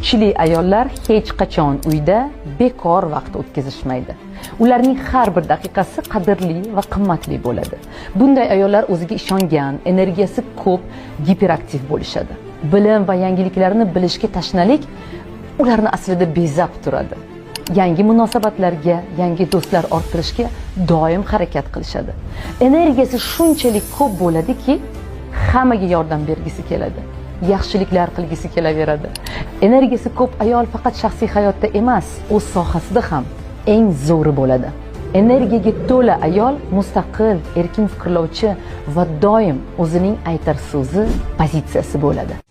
Kuchli ayollar hech qachon uyda bekor vaqt o'tkazishmaydi. Ularning har bir daqiqasi qadrli va qimmatli bo'ladi. Bunday ayollar o'ziga ishongan, energiyasi ko'p, giperaktiv bo'lishadi. Bilim va yangiliklarni bilishga tashnalik ularni aslida bezab turadi. Yangi munosabatlarga, yangi do'stlar orttirishga doim harakat qilishadi. Energiyasi shunchalik ko'p bo'ladiki, hammaga yordam bergisi keladi. Yaxshiliklar qilgisi kelaveradi. Energiyasi ko'p ayol faqat shaxsiy hayotda emas, o'z sohasida ham eng zo'ri bo'ladi. Energiyaga to'la ayol mustaqil, erkin fikrlovchi va doim o'zining aytar so'zi, pozitsiyasi bo'ladi.